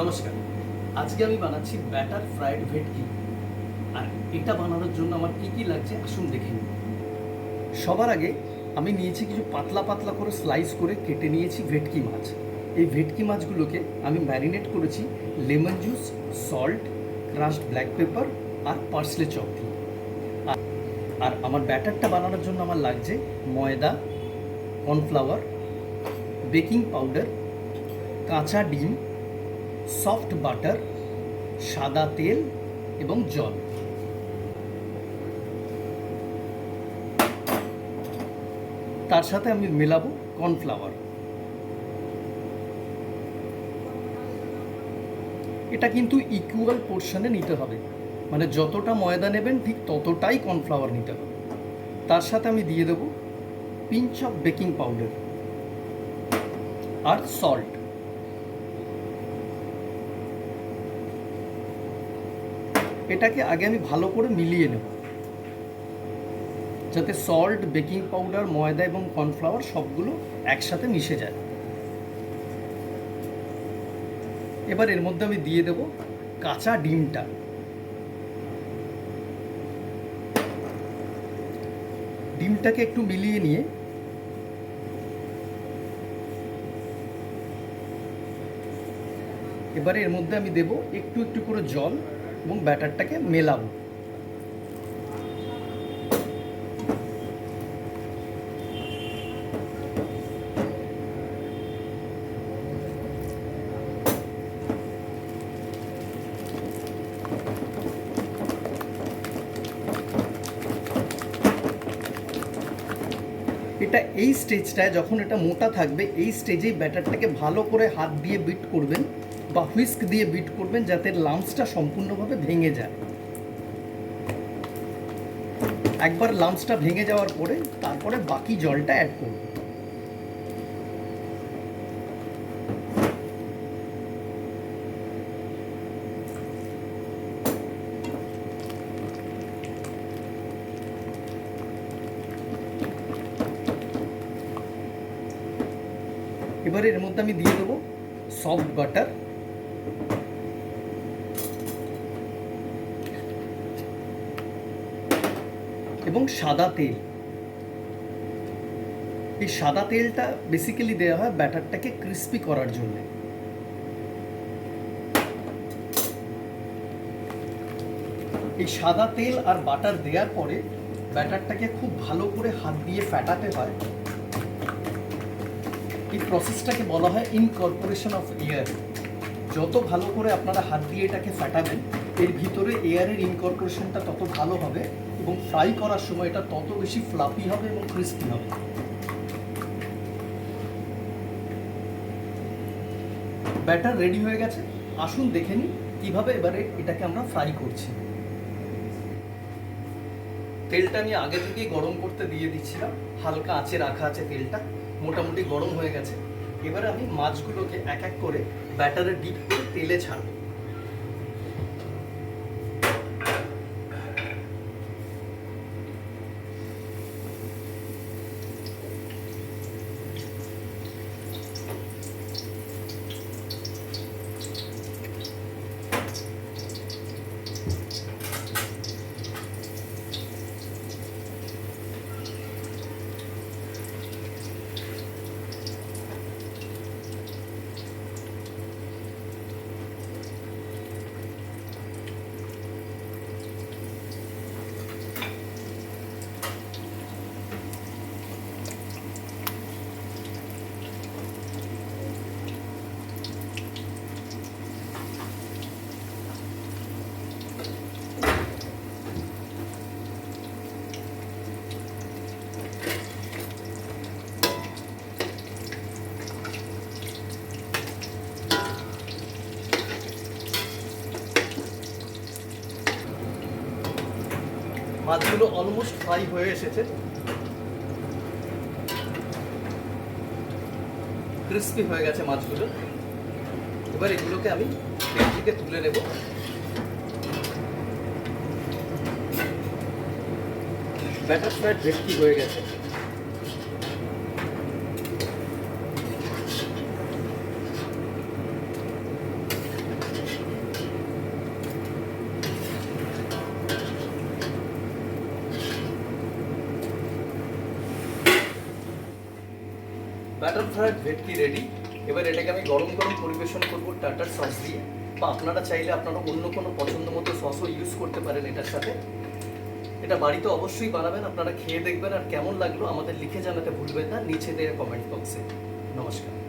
নমস্কার। আজকে আমি বানাচ্ছি ব্যাটার ফ্রাইড ভেটকি। আর এটা বানানোর জন্য আমার কি কি লাগছে আসুন দেখে নিন। সবার আগে আমি নিয়েছি কিছু পাতলা পাতলা করে স্লাইস করে কেটে নিয়েছি ভেটকি মাছ। এই ভেটকি মাছগুলোকে আমি ম্যারিনেট করেছি lemon juice, salt, crushed black pepper আর পার্সলে চপ দিয়ে। আর আমার ব্যাটারটা বানানোর জন্য আমার লাগছে ময়দা, কর্নফ্লাওয়ার, বেকিং পাউডার, কাঁচা ডিম, সফট বাটার, সাদা তেল এবং জল। তার সাথে আমি মেলাবো কর্নফ্লাওয়ার। এটা কিন্তু ইকুয়াল পোর্শনে নিতে হবে, মানে যতটা ময়দা নেবেন ঠিক ততটাই কর্নফ্লাওয়ার নিতে হবে। তার সাথে আমি দিয়ে দেবো পিঞ্চ অফ বেকিং পাউডার আর সল্ট। এটাকে আগে আমি ভালো করে মিলিয়ে নেব যাতে সল্ট, বেকিং পাউডার, ময়দা এবং কর্নফ্লাওয়ার সবগুলো একসাথে মিশে যায়। এবার এর মধ্যে আমি দিয়ে দেব কাঁচা ডিমটা। ডিমটাকে একটু মিলিয়ে নিয়ে এবারে এর মধ্যে আমি দেব একটু একটু করে জল এবং ব্যাটারটাকে মেলাবো। এটা এই স্টেজটায় যখন এটা মোটা থাকবে এই স্টেজেই ব্যাটারটাকে ভালো করে হাত দিয়ে বিট করবেন বা হুইস্ক দিয়ে বিট করবেন যাতে লাম্পসটা সম্পূর্ণভাবে ভেঙে যায়। একবার লাম্পসটা ভেঙে যাওয়ার পরে তারপরে বাকি জলটা অ্যাড করব। এবারে এর মধ্যে আমি দিয়ে দেবো সফট বাটার, এবং সাদা তেল। এই সাদা তেলটা বেসিক্যালি দেওয়া হয় ব্যাটারটাকে ক্রিস্পি করার জন্য। এই সাদা তেল আর বাটার দেওয়ার পরে ব্যাটারটাকে খুব ভালো করে হাত দিয়ে ফ্যাটাতে হয়। এই প্রসেসটাকে বলা হয় ইনকর্পোরেশন অফ এয়ার। যত ভালো করে আপনারা হাত দিয়ে এটাকে ফ্যাটাবেন এর ভিতরে এয়ারের ইনকর্পোরেশনটা তত ভালো হবে এবং ফ্রাই করার সময় এটা তত বেশি ফ্লাফি হবে এবং ক্রিস্পি হবে। ব্যাটার রেডি হয়ে গেছে, আসুন দেখে নিই কীভাবে এবারে এটাকে আমরা ফ্রাই করছি। তেলটা আমি আগে থেকেই গরম করতে দিয়ে দিচ্ছিলাম, হালকা আঁচে রাখা আছে তেলটা, মোটামুটি গরম হয়ে গেছে। এবারে আমি মাছগুলোকে এক এক করে ব্যাটারে ডিপ করে তেলে ছাড়ব। মাছগুলো অলমোস্ট ফ্রাই হয়ে এসেছে, ক্রিস্পি হয়ে গেছে মাছগুলো। এবার এগুলোকে আমি তেল থেকে তুলে নেব। ব্যাটার ফ্রাইড ভেটকি হয়ে গেছে। ব্যাটার ফ্রাইড ভেটকি রেডি। এবার এটাকে আমি গরম গরম পরিবেশন করব টাটার সস দিয়ে, বা আপনারা চাইলে আপনারা অন্য কোনো পছন্দ মতো সসও ইউজ করতে পারেন এটার সাথে। এটা বাড়িতে অবশ্যই বানাবেন, আপনারা খেয়ে দেখবেন আর কেমন লাগলো আমাদের লিখে জানাতে ভুলবেন না নিচে দেওয়া কমেন্ট বক্সে। নমস্কার।